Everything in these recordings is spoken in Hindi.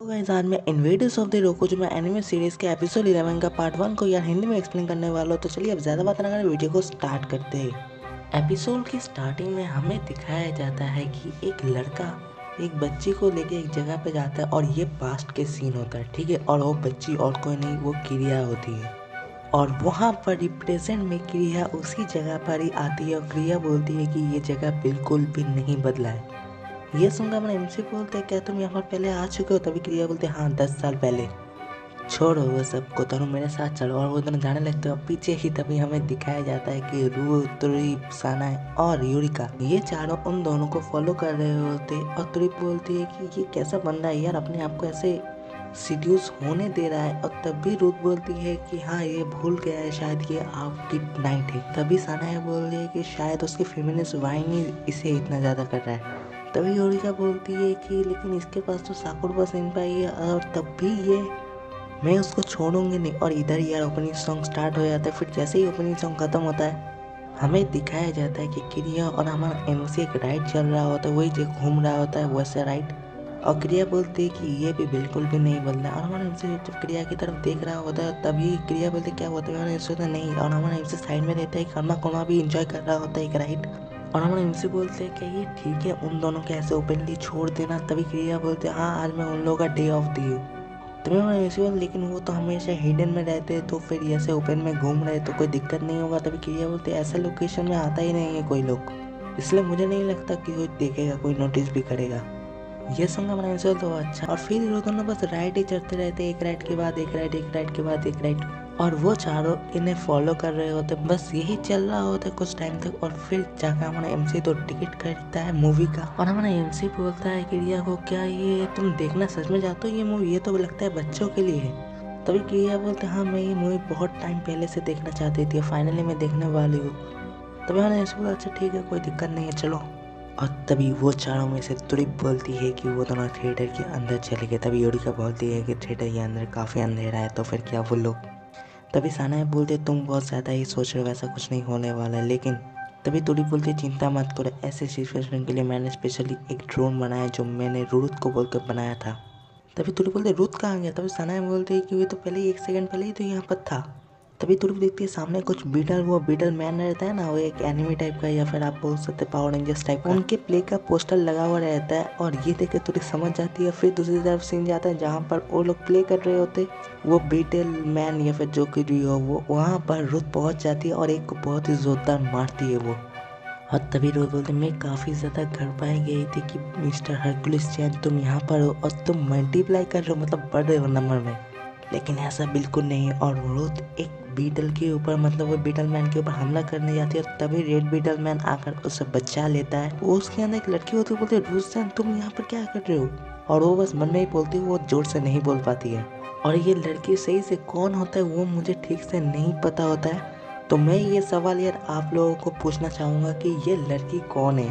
तो गाइस आज मैं इन्वेडर्स ऑफ द रोको जो मैं एनिमे सीरीज के एपिसोड 11 का पार्ट 1 को यार हिंदी में एक्सप्लेन करने वाला हूँ। तो चलिए अब ज़्यादा बात ना करें, वीडियो को स्टार्ट करते हैं। एपिसोड की स्टार्टिंग में हमें दिखाया जाता है कि एक लड़का एक बच्ची को लेके एक जगह पे जाता है और ये पास्ट के सीन होता है, ठीक है। और वो बच्ची और कोई नहीं, वो क्रिया होती है और वहाँ पर रिप्रेजेंट में क्रिया उसी जगह पर ही आती है और क्रिया बोलती है कि ये जगह बिल्कुल भी नहीं बदला है। ये सुनकर मैंने एमसी बोलते हैं क्या तुम यहाँ पर पहले आ चुके हो? तभी क्रिया बोलते हाँ 10 साल पहले। छोड़ो वो सबको, तुम मेरे साथ चलो। और वो दोनों जाने लगते हो। पीछे ही तभी हमें दिखाया जाता है कि रू, तुरी, साना और यूरिका ये चारों उन दोनों को फॉलो कर रहे होते। और तुरी बोलती है कि ये कैसा बंदा है यार, अपने आप को ऐसे सीड्यूस होने दे रहा है। और तब भी रूथ बोलती है कि हाँ ये भूल गया है, शायद ये आपकी नाइट है। तभी साना बोल रही है कि शायद उसकी फेमिनिस्ट वाइन ही इसे इतना ज्यादा कर रहा है। तभी यूरिका बोलती है कि लेकिन इसके पास तो साकुरा सेनपाई है और तब भी ये, मैं उसको छोड़ूंगी नहीं। और इधर यार ओपनिंग सॉन्ग स्टार्ट हो जाता है। फिर जैसे ही ओपनिंग सॉन्ग खत्म होता है हमें दिखाया जाता है कि क्रिया और हमारा एमसी एक राइड चल रहा होता है, वही जो घूम रहा होता है वैसे राइड। और क्रिया बोलती है कि ये भी बिल्कुल भी नहीं बदला। और हमारा एमसी जब क्रिया की तरफ देख रहा होता है तभी क्रिया बोलती क्या होता है, हमारा सोचता नहीं। और हमारा एमसी साइड में रहता है, कर्मा कोमा भी इंजॉय कर रहा होता है एक राइड। और हमारे एमसी बोलते हैं कि ये ठीक है उन दोनों के ऐसे ओपनली छोड़ देना। तभी क्रिया बोलते हैं हाँ आज मैं उन लोगों का डे ऑफ दी हूँ। तभी हमारे एमसी बोलते लेकिन वो तो हमेशा हिडन में रहते हैं, तो फिर ऐसे ओपन में घूम रहे तो कोई दिक्कत नहीं होगा। तभी क्रिया बोलते ऐसा लोकेशन में आता ही नहीं है कोई लोग, इसलिए मुझे नहीं लगता कि कोई देखेगा, कोई नोटिस भी करेगा। ये सुनकर हमारा एमसी बोलते अच्छा। और फिर वो दोनों बस राइड ही चढ़ते रहते, एक राइड के बाद एक राइड, एक राइड के बाद एक राइड। और वो चारों इन्हें फॉलो कर रहे होते, बस यही चल रहा होता है कुछ टाइम तक। और फिर जाकर हमारा एमसी तो टिकट खरीदता है मूवी का। और हमारा एमसी बोलता है क्रिया को क्या ये तुम देखना सच में चाहते हो ये मूवी? ये तो लगता है बच्चों के लिए है। तभी क्रिया बोलते हाँ मैं ये मूवी बहुत टाइम पहले से देखना चाहती थी, फाइनली मैं देखने वाली हूँ। तभी हमारा एमसी बोला अच्छा ठीक है कोई दिक्कत नहीं है चलो। और तभी वो चारों में से तुरिप बोलती है कि वो दोनों थिएटर के अंदर चले गए। तभी यूरिका बोलती है कि थिएटर के अंदर काफ़ी अंधेरा है तो फिर क्या वो लोग। तभी साना बोलते तुम बहुत ज़्यादा ही सोच रहे हो, वैसा कुछ नहीं होने वाला है। लेकिन तभी तुरिप बोलती चिंता मत करो, ऐसे सिचुएशन के लिए मैंने स्पेशली एक ड्रोन बनाया जो मैंने रुत को बोलकर बनाया था। तभी तुरिप बोलते रुत कहाँ गया? तभी साना बोलते कि वो तो पहले 1 सेकंड पहले ही तो यहाँ पर था। तभी तुरंत देखती है सामने कुछ बीटल, वो बीटल मैन रहता है ना, वो एक एनिमी टाइप का या फिर आप बोल सकते पावर रेंजर्स टाइप का, उनके प्ले का पोस्टर लगा हुआ रहता है। और ये देख के तुरंत समझ जाती है। फिर दूसरी तरफ सीन जाता है जहाँ पर वो लोग प्ले कर रहे होते, वो बीटल मैन या फिर जो कुछ भी हो वो वहाँ पर रुत पहुँच जाती है और एक को बहुत ही जोरदार मारती है वो। और तभी रोज बोलते मैं काफ़ी ज़्यादा घर पाई गई थी कि मिस्टर हरकुलिस चैन तुम यहाँ पर हो और तुम मल्टीप्लाई कर रहे हो, मतलब बढ़ रहे हो नंबर में। लेकिन ऐसा बिल्कुल नहीं है। और रोज एक बीटल के ऊपर, मतलब वो बीटल मैन के ऊपर हमला करने जाती है और तभी रेड बीटल मैन आकर उसे बचा लेता है। वो उसके अंदर एक लड़की होती है, बोलती है रुस्तम तुम यहाँ पर क्या कर रहे हो? और वो बस मन में ही बोलती है, वो जोर से नहीं बोल पाती है। और ये लड़की सही से कौन होता है वो मुझे ठीक से नहीं पता होता है। तो मैं ये सवाल यार आप लोगों को पूछना चाहूँगा कि ये लड़की कौन है?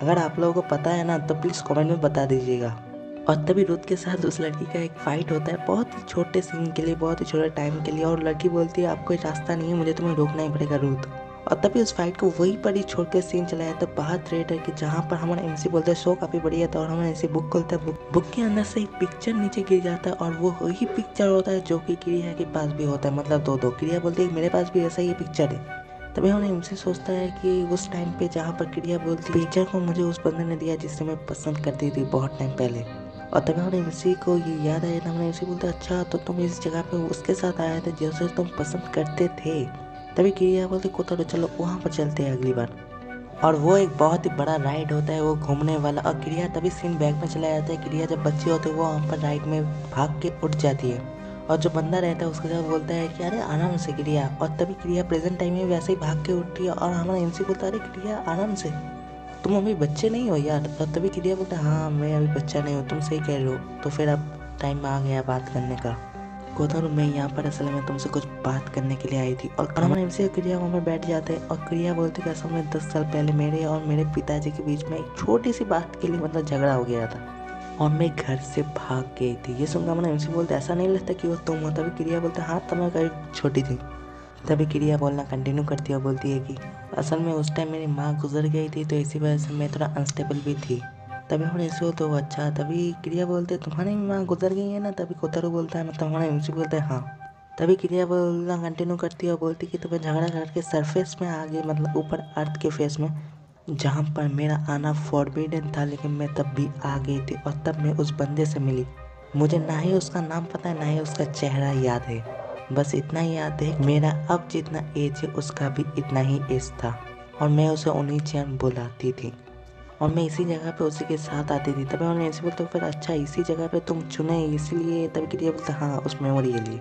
अगर आप लोगों को पता है ना तो प्लीज़ कमेंट में बता दीजिएगा। और तभी रुत के साथ उस लड़की का एक फाइट होता है, बहुत ही छोटे सीन के लिए, बहुत ही छोटे टाइम के लिए। और लड़की बोलती है आपको रास्ता नहीं है, मुझे तुम्हें रोकना ही पड़ेगा रुत। और तभी उस फाइट को वहीं पर ही छोड़ के सीन चला जाता है बाहर थिएटर के, जहाँ पर हमारा एमसी बोलता है शो काफ़ी बढ़िया था। और हमारा एमसी बुक खोलता है, बुक के अंदर से एक पिक्चर नीचे गिर जाता है और वो वही पिक्चर होता है जो कि क्रिया के पास भी होता है, मतलब दो। क्रिया बोलती है मेरे पास भी ऐसा ही पिक्चर है। तभी हमारा एमसी सोचता है कि उस टाइम पे जहाँ पर क्रिया बोलती पिक्चर को मुझे उस बंदे ने दिया जिससे मैं पसंद करती थी बहुत टाइम पहले। और तभी हमारे एमसी को ये याद आया था। हमारे एमसी बोलता अच्छा तो तुम इस जगह पे उसके साथ आए थे जैसे तुम पसंद करते थे। तभी क्रिया बोलते कोता चलो वहाँ पर चलते हैं अगली बार। और वो एक बहुत ही बड़ा राइड होता है वो घूमने वाला। और क्रिया तभी सीन बैग में चला जाता है। क्रिया जब बच्चे होते हैं वो वहाँ पर राइड में भाग के उठ जाती है। और जो बंदा रहता है उसके साथ बोलता है कि अरे आराम से क्रिया। और तभी क्रिया प्रेजेंट टाइम में वैसे ही भाग के उठती है। और हमारा एमसी बोलता है अरे क्रिया आराम से, तुम अभी बच्चे नहीं हो यार। और तभी क्रिया बोलता है हाँ मैं अभी बच्चा नहीं हूँ, तुम सही कह रहे हो। तो फिर अब टाइम आ गया बात करने का। कोथरू मैं यहाँ पर असल में तुमसे कुछ बात करने के लिए आई थी। और हमारे एमसी क्रिया वहाँ पर बैठ जाते हैं। और क्रिया बोलती है असल में 10 साल पहले मेरे और मेरे पिताजी के बीच में एक छोटी सी बात के लिए मतलब झगड़ा हो गया था और मैं घर से भाग गई थी। ये सुनकर हमारा एमसी बोलते ऐसा नहीं लगता कि वो तुम हो? तभी क्रिया बोलते हाँ तब मैं कभी छोटी थी। तभी क्रिया बोलना कंटिन्यू करती है और बोलती है कि असल में उस टाइम मेरी माँ गुजर गई थी तो इसी वजह से मैं थोड़ा अनस्टेबल भी थी। तभी हम एमसी बोलते वो अच्छा। तभी क्रिया बोलते तुम्हारी माँ गुजर गई है ना। तभी कोतारू बोलता है मतलब हमारा एमसी बोलते हैं हाँ। तभी क्रिया बोलना कंटिन्यू करती है और बोलती कि तुम्हें झगड़ा करके सरफेस में आ गई, मतलब ऊपर अर्थ के फेस में, जहाँ पर मेरा आना फॉरबिडन था, लेकिन मैं तब भी आ गई थी और तब मैं उस बंदे से मिली। मुझे ना ही उसका नाम पता है ना ही उसका चेहरा याद है, बस इतना ही याद है मेरा अब जितना एज है उसका भी इतना ही एज था और मैं उसे ओनीचियन बुलाती थी और मैं इसी जगह पे उसी के साथ आती थी। तभी उन्होंने ऐसे बोलते फिर अच्छा इसी जगह पे तुम चुने इसीलिए। तभी क्रिया बोलता हाँ उस मेमोरी के लिए।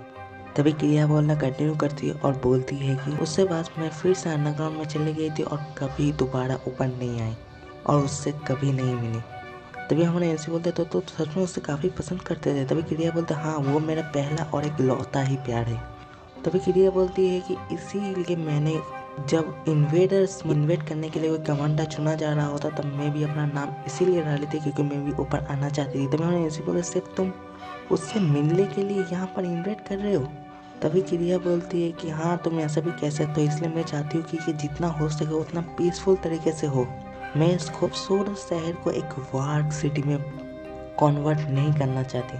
तभी क्रिया बोलना कंटिन्यू करती है और बोलती है कि उससे बाद मैं फिर से अंडरग्राउंड में चली गई थी और कभी दोबारा ऊपर नहीं आई और उससे कभी नहीं मिली। तभी हमने ऐसे बोलते तो सच में उससे काफ़ी पसंद करते थे। तभी क्रिया बोलते हाँ वो मेरा पहला और एक लौता ही प्यार है। तभी क्रिया बोलती है कि इसीलिए मैंने जब इन्वेडर्स इन्वेट करने के लिए कोई कमांडर चुना जा रहा होता तब मैं भी अपना नाम इसीलिए डाली थी क्योंकि मैं भी ऊपर आना चाहती थी। तभी हमने ऐसे बोले सिर्फ तुम उससे मिलने के लिए यहाँ पर इन्वेट कर रहे हो। तभी क्रिया बोलती है कि हाँ तुम ऐसा भी कह सकते हो, इसलिए मैं चाहती हूँ कि जितना हो सके उतना पीसफुल तरीके से हो। मैं इस खूबसूरत शहर को एक वार्ड सिटी में कन्वर्ट नहीं करना चाहती।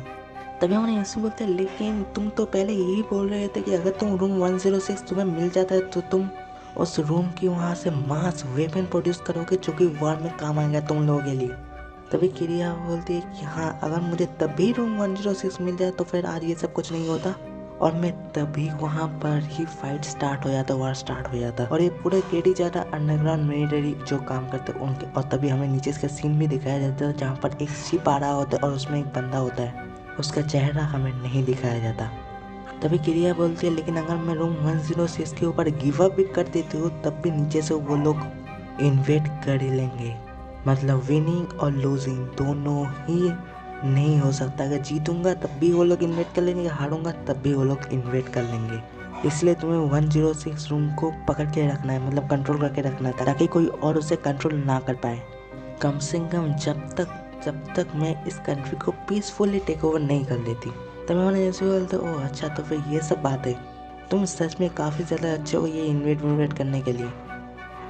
तभी हमने ऐसे बोलते हैं लेकिन तुम तो पहले यही बोल रहे थे कि अगर तुम रूम 106 तुम्हें मिल जाता है तो तुम उस रूम की वहाँ से मास वेपन प्रोड्यूस करोगे जो कि वार में काम आएगा तुम लोगों के लिए। तभी क्रिया बोलती है कि हाँ अगर मुझे तभी रूम 106 मिल जाए तो फिर आज ये सब कुछ नहीं होता और मैं तभी वहाँ पर ही फाइट स्टार्ट हो जाता, वार स्टार्ट हो जाता और ये पूरे केडी जाता अंडरग्राउंड मिलिट्री जो काम करते उनके। और तभी हमें नीचे इसका सीन भी दिखाया जाता है जहाँ पर एक शिप आ रहा होता है और उसमें एक बंदा होता है, उसका चेहरा हमें नहीं दिखाया जाता। तभी क्रिया बोलती है लेकिन अगर मैं रूम 106 के ऊपर गिव अप भी कर देती हूँ तब भी नीचे से वो लोग इन्वेट कर ही लेंगे, मतलब विनिंग और लूजिंग दोनों ही नहीं हो सकता। अगर जीतूंगा तब भी वो लोग इन्वेट कर लेंगे, हारूंगा तब भी वो लोग इन्वेट कर लेंगे। इसलिए तुम्हें 106 रूम को पकड़ के रखना है, मतलब कंट्रोल करके रखना है ताकि कोई और उसे कंट्रोल ना कर पाए, कम से कम जब तक मैं इस कंट्री को पीसफुली टेक ओवर नहीं कर लेती। तब मैंने ऐसे बोलते ओह अच्छा तो फिर ये सब बात है, तुम सच में काफ़ी ज़्यादा अच्छे हो ये इन्वेट करने के लिए।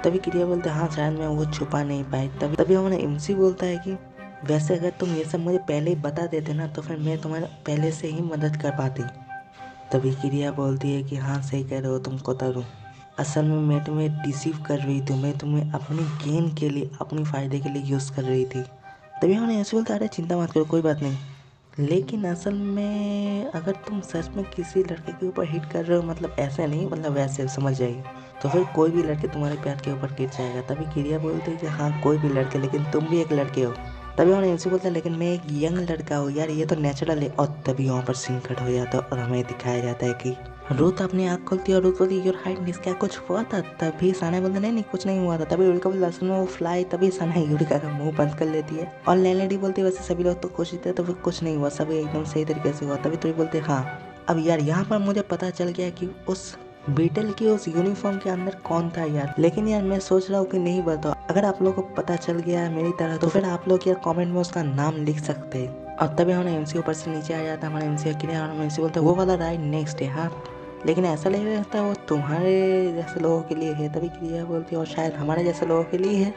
तभी क्रिया बोलते हाँ शायद मैं वो छुपा नहीं पाई। तभी हमारा एमसी बोलता है कि वैसे अगर तुम ये सब मुझे पहले ही बता देते ना तो फिर मैं तुम्हारा पहले से ही मदद कर पाती। तभी क्रिया बोलती है कि हाँ सही कह रहे हो तुम कोतारू, असल में मैं तुम्हें डिसीव कर रही थी, मैं तुम्हें अपनी गेन के लिए अपनी फ़ायदे के लिए यूज़ कर रही थी। तभी हमने ऐसे बोलता अरे चिंता मत करो कोई बात नहीं, लेकिन असल में अगर तुम सच में किसी लड़के के ऊपर हिट कर रहे हो, मतलब ऐसे नहीं मतलब वैसे समझ जाएगी, तो फिर कोई भी लड़के तुम्हारे प्यार के ऊपर गिर जाएगा। तभी क्रिया बोलती है कि हाँ कोई भी लड़के, लेकिन तुम भी एक लड़के हो। तभी उन्होंने इनसे बोलता है लेकिन मैं एक यंग लड़का हूँ यार, ये तो नेचुरल है। और तभी वहाँ पर सीन कट हो जाता है और हमें दिखाया जाता है कि रुथ अपनी आँख खोलती है और रुथ बोलती है योर हाइट मिस क्या कुछ हुआ था। तभी साना बोलता नहीं कुछ नहीं हुआ था। तभी यूरिका बोलती असल में वो फ्लाई। तभी साना यूरिका का मुंह बंद कर लेती है और लैंडलेडी बोलती है वैसे सभी लोग तो खुश थे तो फिर कुछ नहीं हुआ, सभी एकदम सही तरीके से हुआ। तभी तो बोलते हाँ अब यार यहाँ पर मुझे पता चल गया कि उस बीटल की उस यूनिफॉर्म के अंदर कौन था यार, लेकिन यार मैं सोच रहा हूँ कि नहीं बताओ, अगर आप लोगों को पता चल गया है मेरी तरह तो फिर आप लोग यार कमेंट में उसका नाम लिख सकते हैं। और तभी हमारे एमसी ऊपर से नीचे आ जाता है, हमारे एमसी क्रिया और एमसी बोलते वो वाला राइड नेक्स्ट है हाँ, लेकिन ऐसा नहीं रहता वो तुम्हारे जैसे लोगों के लिए है। तभी क्रिया बोलती है और शायद हमारे जैसे लोगों के लिए है।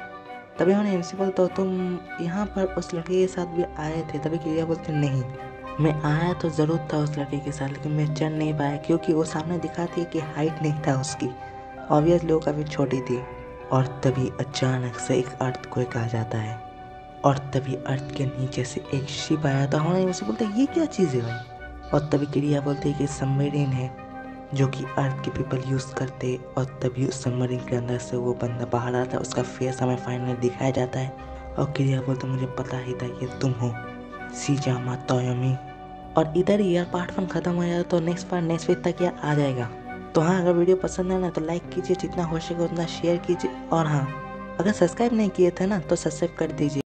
तभी हमारे एमसी बोलते हो तुम यहाँ पर उस लड़के के साथ भी आए थे। तभी क्रिया बोलते नहीं मैं आया तो ज़रूर था उस लड़के के साथ, लेकिन मैं चढ़ नहीं पाया क्योंकि वो सामने दिखाती है कि हाइट नहीं था उसकी, ऑब्वियस लोग काफ़ी छोटी थी। और तभी अचानक से एक अर्थक्वेक आ जाता है और तभी अर्थ के नीचे से एक शिप आया था। हमारे उसे बोलते ये क्या चीज़ है भाई। और तभी क्रिया बोलती है कि सबमरीन है जो कि अर्थ के पीपल यूज़ करते। और तभी उस सबमरीन के अंदर से वो बंदा बाहर आता है, उसका फेस हमें फाइनली दिखाया जाता है। और क्रिया बोलते मुझे पता ही था ये तुम हो सीजामा तोयोमी। और इधर ही यार पार्ट 1 खत्म हो जाता तो नेक्स्ट वीक तक यार आ जाएगा। तो हाँ अगर वीडियो पसंद है ना तो लाइक कीजिए, जितना हो सके उतना शेयर कीजिए। और हाँ अगर सब्सक्राइब नहीं किए थे ना तो सब्सक्राइब कर दीजिए।